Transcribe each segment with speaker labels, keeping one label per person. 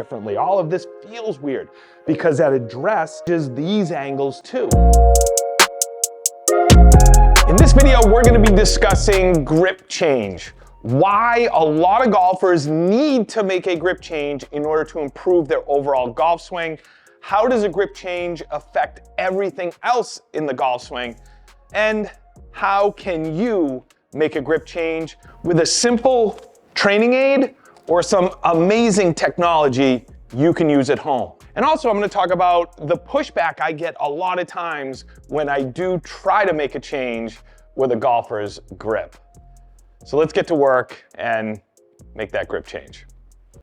Speaker 1: differently. All of this feels weird because that addresses these angles too. In this video, we're going to be discussing grip change. Why a lot of golfers need to make a grip change in order to improve their overall golf swing. How does a grip change affect everything else in the golf swing? And how can you make a grip change with a simple training aid or some amazing technology you can use at home? And also I'm going to talk about the pushback I get a lot of times when I do try to make a change with a golfer's grip. So let's get to work and make that grip change.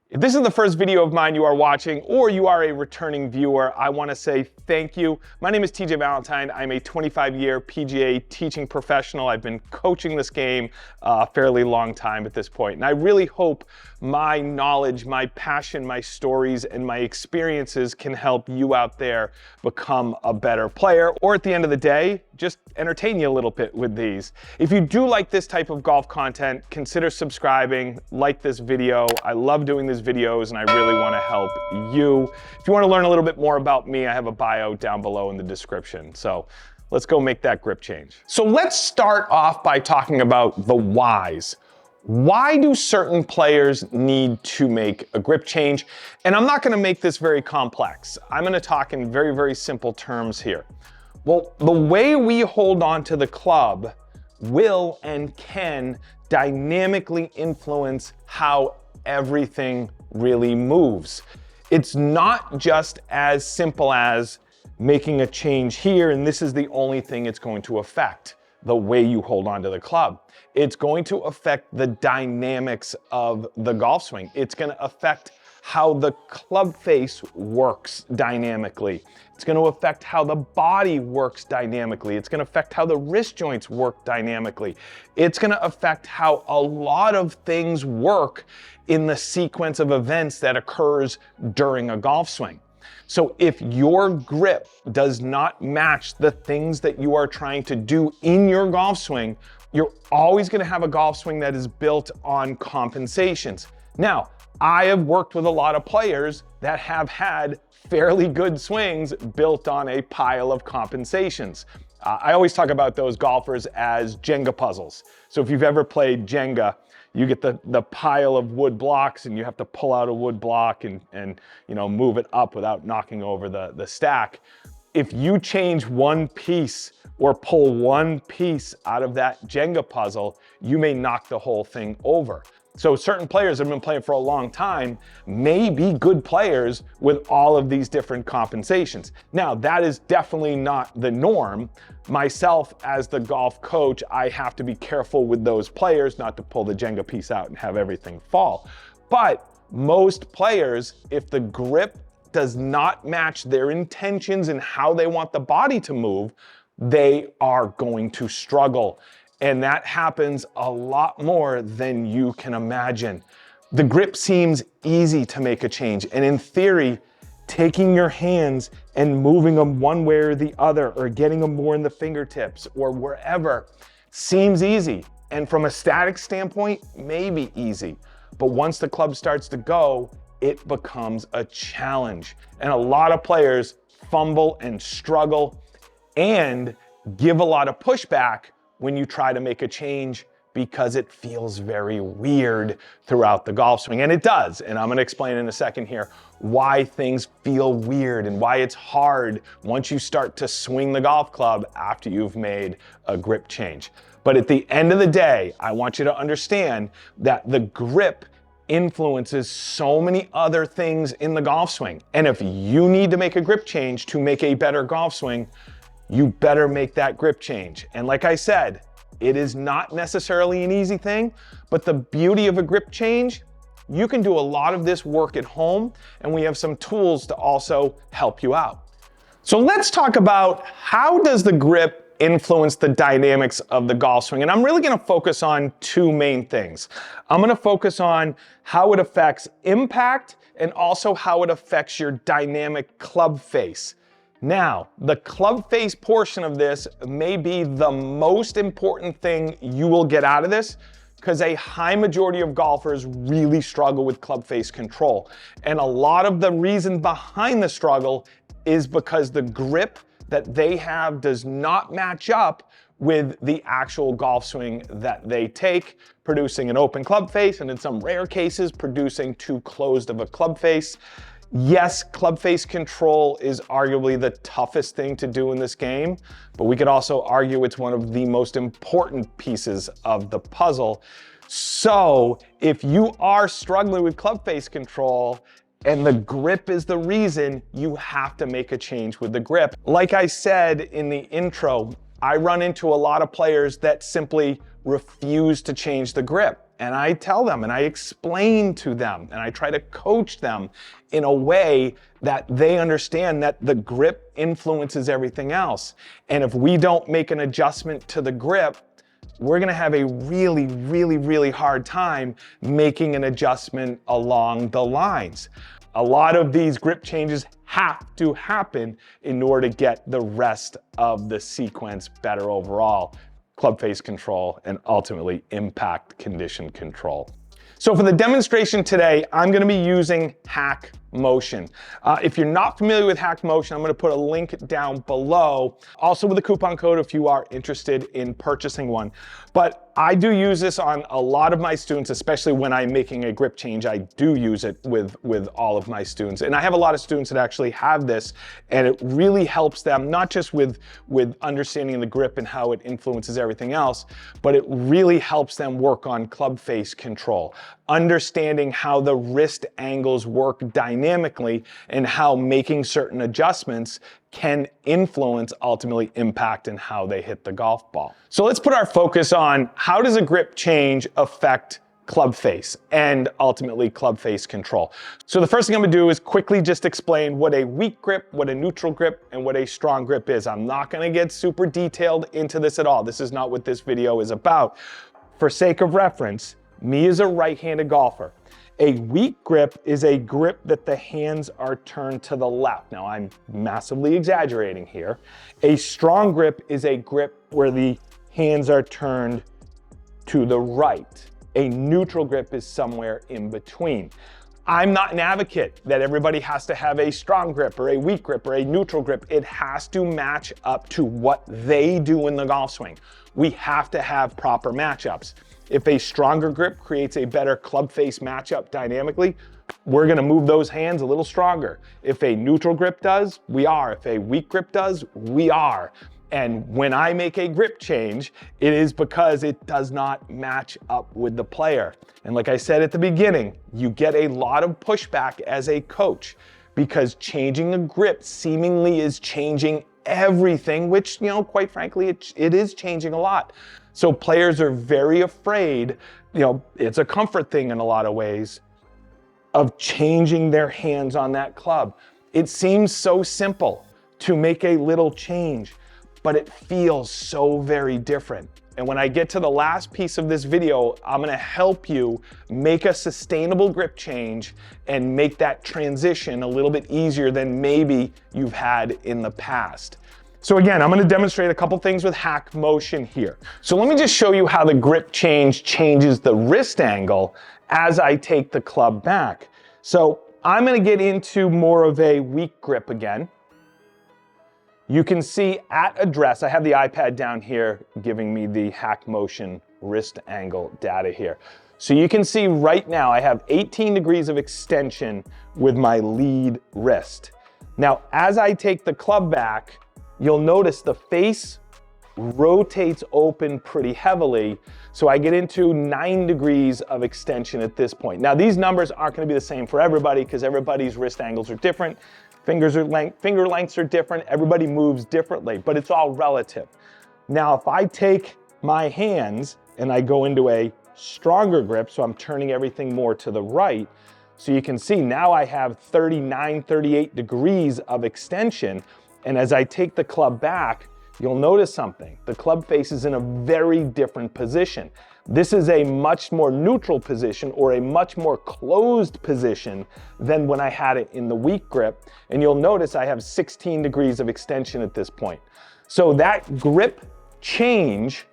Speaker 1: If this is the first video of mine you are watching, or you are a returning viewer, I want to say thank you. My name is TJ Valentine. I'm a 25-year PGA teaching professional. I've been coaching this game a fairly long time at this point. And I really hope my knowledge, my passion, my stories, and my experiences can help you out there become a better player, or at the end of the day, just entertain you a little bit with these. If you do like this type of golf content, consider subscribing, like this video. I love doing these videos and I really want to help you. If you want to learn a little bit more about me, I have a bio down below in the description. So let's go make that grip change. So let's start off by talking about the whys. Why do certain players need to make a grip change? And I'm not going to make this very complex. I'm going to talk in very, very simple terms here. Well, the way we hold on to the club will and can dynamically influence how everything really moves. It's not just as simple as making a change here and this is the only thing it's going to affect, the way you hold on to the club. It's going to affect the dynamics of the golf swing. It's going to affect how the club face works dynamically. It's going to affect how the body works dynamically. It's going to affect how the wrist joints work dynamically. It's going to affect how a lot of things work in the sequence of events that occurs during a golf swing. So if your grip does not match the things that you are trying to do in your golf swing, you're always going to have a golf swing that is built on compensations. Now, I have worked with a lot of players that have had fairly good swings built on a pile of compensations. I always talk about those golfers as Jenga puzzles. So if you've ever played Jenga, you get the pile of wood blocks and you have to pull out a wood block and move it up without knocking over the stack. If you change one piece or pull one piece out of that Jenga puzzle, you may knock the whole thing over. So certain players have been playing for a long time may be good players with all of these different compensations. Now, that is definitely not the norm. Myself, as the golf coach, I have to be careful with those players not to pull the Jenga piece out and have everything fall. But most players, if the grip does not match their intentions and how they want the body to move, they are going to struggle. And that happens a lot more than you can imagine. The grip seems easy to make a change. And in theory, taking your hands and moving them one way or the other, or getting them more in the fingertips or wherever, seems easy. And from a static standpoint, maybe easy. But once the club starts to go, it becomes a challenge. And a lot of players fumble and struggle and give a lot of pushback when you try to make a change because it feels very weird throughout the golf swing. And it does. And I'm going to explain in a second here why things feel weird and why it's hard once you start to swing the golf club after you've made a grip change. But at the end of the day, I want you to understand that the grip influences so many other things in the golf swing. And if you need to make a grip change to make a better golf swing, you better make that grip change. And like I said, it is not necessarily an easy thing, but the beauty of a grip change, you can do a lot of this work at home, and we have some tools to also help you out. So let's talk about how does the grip influence the dynamics of the golf swing. And I'm really going to focus on two main things. I'm going to focus on how it affects impact and also how it affects your dynamic club face. Now, the club face portion of this may be the most important thing you will get out of this, because a high majority of golfers really struggle with club face control. And a lot of the reason behind the struggle is because the grip that they have does not match up with the actual golf swing that they take, producing an open club face, and in some rare cases, producing too closed of a club face. Yes, club face control is arguably the toughest thing to do in this game, but we could also argue it's one of the most important pieces of the puzzle. So if you are struggling with club face control and the grip is the reason, you have to make a change with the grip. Like I said in the intro, I run into a lot of players that simply refuse to change the grip. And I tell them and I explain to them and I try to coach them in a way that they understand that the grip influences everything else. And if we don't make an adjustment to the grip, we're gonna have a really hard time making an adjustment along the lines. A lot of these grip changes have to happen in order to get the rest of the sequence better overall. Club face control, and ultimately impact condition control. So for the demonstration today, I'm gonna be using hackmotion. If you're not familiar with hackmotion, I'm gonna put a link down below, also with a coupon code if you are interested in purchasing one. But I do use this on a lot of my students, especially when I'm making a grip change. I do use it with all of my students. And I have a lot of students that actually have this, and it really helps them, not just with understanding the grip and how it influences everything else, but it really helps them work on club face control, understanding how the wrist angles work dynamically and how making certain adjustments can influence, ultimately impact in how they hit the golf ball. So let's put our focus on how does a grip change affect club face and ultimately club face control. So the first thing I'm gonna do is quickly just explain what a weak grip, what a neutral grip, and what a strong grip is. I'm not gonna get super detailed into this at all. This is not what this video is about. For sake of reference, me as a right-handed golfer, a weak grip is a grip that the hands are turned to the left. Now I'm massively exaggerating here. A strong grip is a grip where the hands are turned to the right. A neutral grip is somewhere in between. I'm not an advocate that everybody has to have a strong grip or a weak grip or a neutral grip. It has to match up to what they do in the golf swing. We have to have proper matchups. If a stronger grip creates a better club face matchup dynamically, we're gonna move those hands a little stronger. If a neutral grip does, we are. If a weak grip does, we are. And when I make a grip change, it is because it does not match up with the player. And like I said at the beginning, you get a lot of pushback as a coach because changing a grip seemingly is changing everything, which, you know, quite frankly, it is changing a lot. So players are very afraid, you know, it's a comfort thing in a lot of ways, of changing their hands on that club. It seems so simple to make a little change, but it feels so very different. And when I get to the last piece of this video, I'm gonna help you make a sustainable grip change and make that transition a little bit easier than maybe you've had in the past. So again, I'm gonna demonstrate a couple things with hackmotion here. So let me just show you how the grip change changes the wrist angle as I take the club back. So I'm gonna get into more of a weak grip again. You can see at address, I have the iPad down here giving me the hackmotion wrist angle data here. So you can see right now I have 18 degrees of extension with my lead wrist. Now, as I take the club back, you'll notice the face rotates open pretty heavily. So I get into 9 degrees of extension at this point. Now these numbers aren't gonna be the same for everybody because everybody's wrist angles are different. Finger lengths are different. Everybody moves differently, but it's all relative. Now, if I take my hands and I go into a stronger grip, so I'm turning everything more to the right, so you can see now I have 39, 38 degrees of extension. And as I take the club back, you'll notice something. The club face is in a very different position. This is a much more neutral position or a much more closed position than when I had it in the weak grip. And you'll notice I have 16 degrees of extension at this point. So that grip change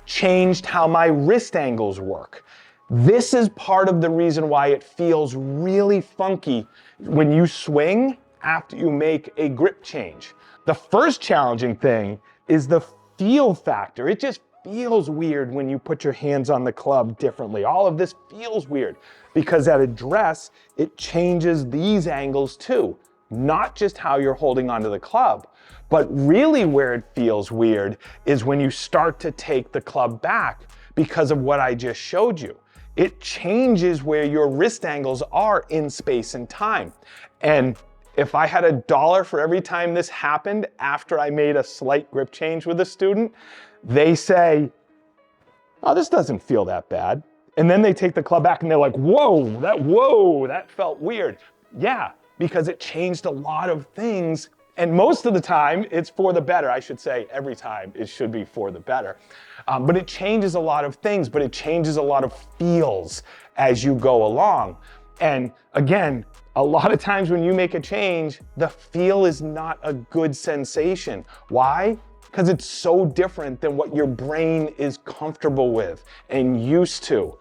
Speaker 1: changed how my wrist angles work. This is part of the reason why it feels really funky when you swing after you make a grip change. The first challenging thing is the feel factor. It just feels weird when you put your hands on the club differently. All of this feels weird because at address, it changes these angles too, not just how you're holding onto the club. But really where it feels weird is when you start to take the club back because of what I just showed you. It changes where your wrist angles are in space and time. And if I had $1 for every time this happened after I made a slight grip change with a student, they say, oh, this doesn't feel that bad. And then they take the club back and they're like, whoa, that felt weird. Yeah, because it changed a lot of things. And most of the time, it's for the better. I should say every time it should be for the better. But it changes a lot of things, but it changes a lot of feels as you go along. And again, a lot of times when you make a change, the feel is not a good sensation. Why? Because it's so different than what your brain is comfortable with and used to.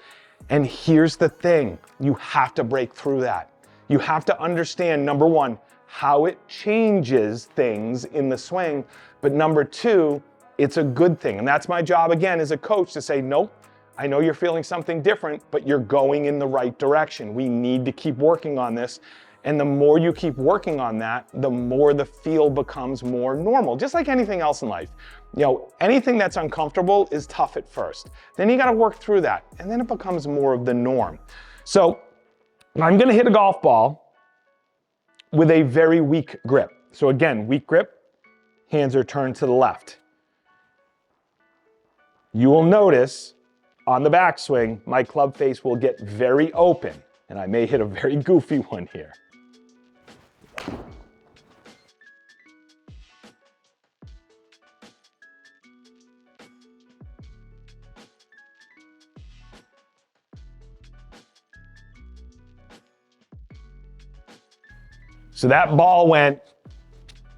Speaker 1: And here's the thing, you have to break through that. You have to understand, number one, how it changes things in the swing, but number two, it's a good thing. And that's my job again as a coach to say, nope, I know you're feeling something different, but you're going in the right direction. We need to keep working on this. And the more you keep working on that, the more the feel becomes more normal, just like anything else in life. You know, anything that's uncomfortable is tough at first. Then you gotta work through that, and then it becomes more of the norm. So I'm gonna hit a golf ball with a very weak grip. So again, weak grip, hands are turned to the left. You will notice on the backswing, my club face will get very open, and I may hit a very goofy one here. So that ball went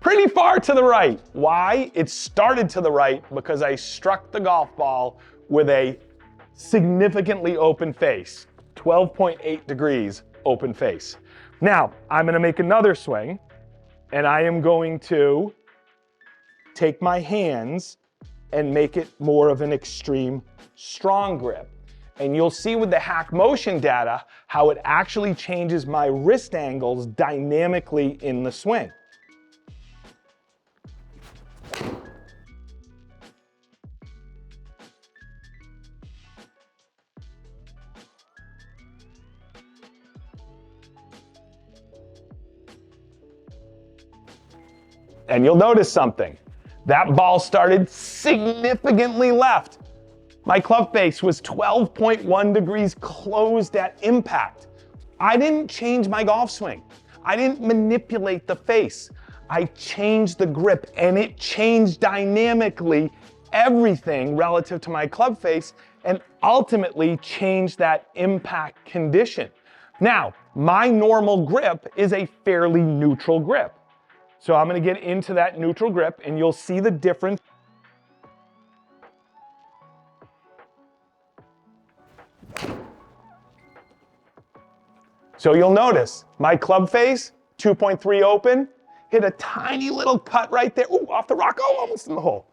Speaker 1: pretty far to the right. Why? It started to the right because I struck the golf ball with a significantly open face, 12.8 degrees open face. Now, I'm gonna make another swing, and I am going to take my hands and make it more of an extreme strong grip. And you'll see with the hackmotion data how it actually changes my wrist angles dynamically in the swing. And you'll notice something. That ball started significantly left. My club face was 12.1 degrees closed at impact. I didn't change my golf swing. I didn't manipulate the face. I changed the grip, and it changed dynamically everything relative to my club face and ultimately changed that impact condition. Now, my normal grip is a fairly neutral grip. So I'm gonna get into that neutral grip and you'll see the difference. So you'll notice my club face, 2.3 open, hit a tiny little cut right there. Ooh, off the rock, oh, almost in the hole.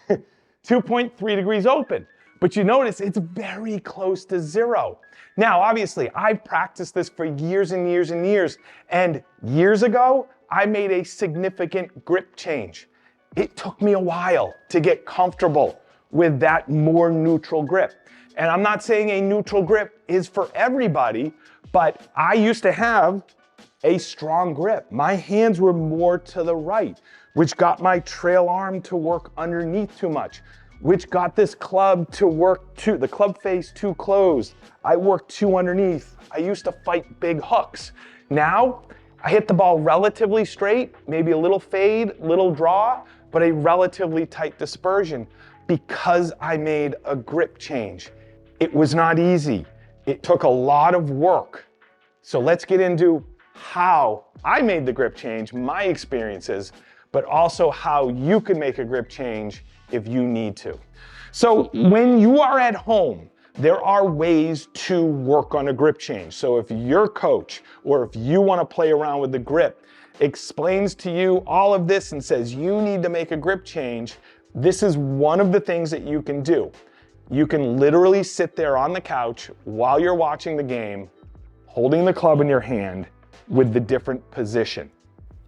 Speaker 1: 2.3 degrees open. But you notice it's very close to zero. Now, obviously, I've practiced this for years and years and years. And years ago, I made a significant grip change. It took me a while to get comfortable with that more neutral grip. And I'm not saying a neutral grip is for everybody, but I used to have a strong grip. My hands were more to the right, which got my trail arm to work underneath too much, which got this club to work the club face too closed. I worked too underneath. I used to fight big hooks. Now, I hit the ball relatively straight, maybe a little fade, little draw, but a relatively tight dispersion because I made a grip change. It was not easy. It took a lot of work. So let's get into how I made the grip change, my experiences, but also how you can make a grip change if you need to. So when you are at home, there are ways to work on a grip change. So if your coach, or if you want to play around with the grip, explains to you all of this and says you need to make a grip change, this is one of the things that you can do. You can literally sit there on the couch while you're watching the game, holding the club in your hand with the different position.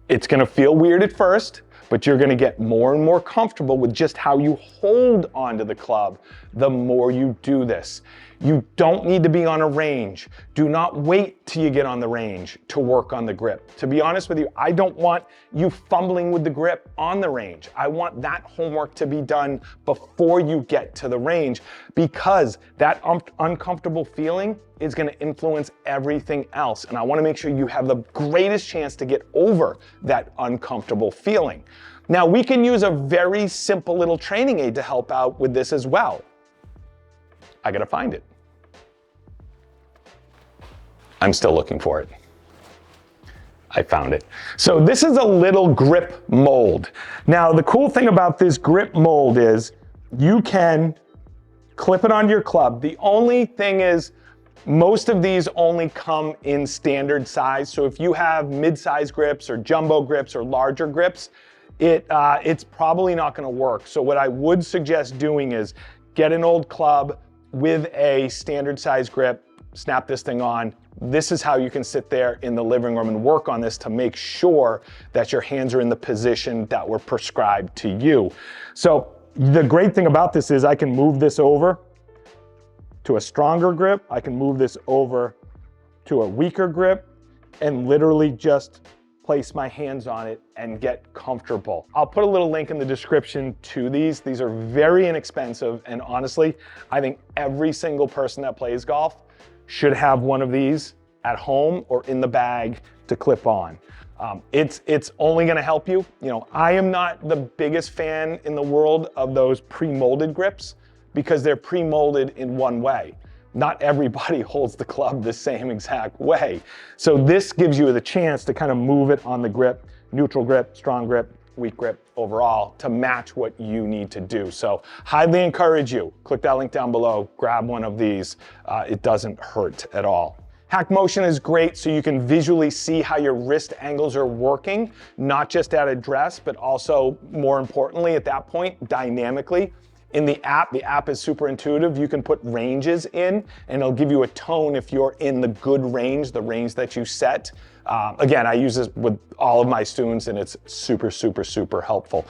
Speaker 1: It's gonna feel weird at first, but you're gonna get more and more comfortable with just how you hold onto the club the more you do this. You don't need to be on a range. Do not wait till you get on the range to work on the grip. To be honest with you, I don't want you fumbling with the grip on the range. I want that homework to be done before you get to the range, because that uncomfortable feeling is gonna influence everything else. And I wanna make sure you have the greatest chance to get over that uncomfortable feeling. Now, we can use a very simple little training aid to help out with this as well. I gotta find it. I'm still looking for it. I found it. So this is a little grip mold. Now, the cool thing about this grip mold is you can clip it onto your club. The only thing is, most of these only come in standard size. So if you have mid-size grips or jumbo grips or larger grips, it's probably not gonna work. So what I would suggest doing is get an old club with a standard size grip, snap this thing on. This is how you can sit there in the living room and work on this to make sure that your hands are in the position that were prescribed to you. So the great thing about this is I can move this over to a stronger grip. I can move this over to a weaker grip and literally just place my hands on it and get comfortable. I'll put a little link in the description to these. These are very inexpensive, and honestly, I think every single person that plays golf should have one of these at home or in the bag to clip on. It's only gonna help you. You know, I am not the biggest fan in the world of those pre-molded grips because they're pre-molded in one way. Not everybody holds the club the same exact way. So this gives you the chance to kind of move it on the grip, neutral grip, strong grip, weak grip overall, to match what you need to do. So highly encourage you, click that link down below, grab one of these. It doesn't hurt at all. Hackmotion is great so you can visually see how your wrist angles are working, not just at address, but also, more importantly at that point, dynamically. In the app is super intuitive. You can put ranges in and it'll give you a tone if you're in the good range, the range that you set. Again, I use this with all of my students and it's super, super, super helpful.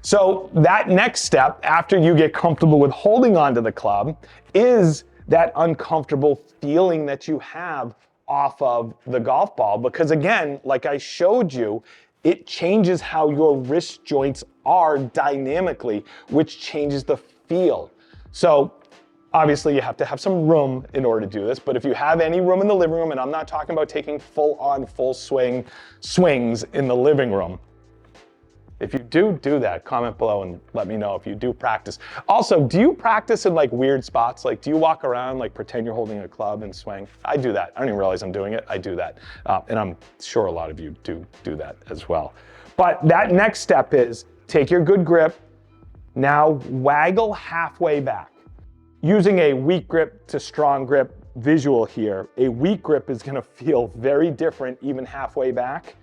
Speaker 1: So that next step, after you get comfortable with holding onto the club, is that uncomfortable feeling that you have off of the golf ball. Because again, like I showed you, it changes how your wrist joints are dynamically, which changes the feel. So obviously you have to have some room in order to do this, but if you have any room in the living room, and I'm not talking about taking full swing swings in the living room. If you do that, comment below and let me know if you do practice. Also, do you practice in like weird spots? Like, do you walk around, like pretend you're holding a club and swing? I do that. I don't even realize I'm doing it. I do that. And I'm sure a lot of you do that as well. But that next step is take your good grip, now waggle halfway back. Using a weak grip to strong grip visual here, a weak grip is gonna feel very different even halfway back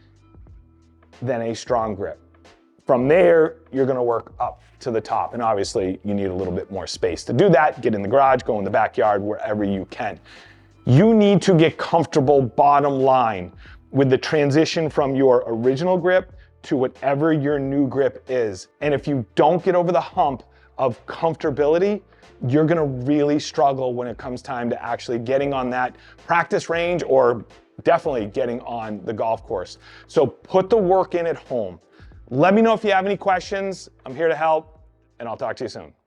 Speaker 1: than a strong grip. From there, you're gonna work up to the top. And obviously you need a little bit more space to do that. Get in the garage, go in the backyard, wherever you can. You need to get comfortable, bottom line, with the transition from your original grip to whatever your new grip is. And if you don't get over the hump of comfortability, you're gonna really struggle when it comes time to actually getting on that practice range or definitely getting on the golf course. So put the work in at home. Let me know if you have any questions. I'm here to help, and I'll talk to you soon.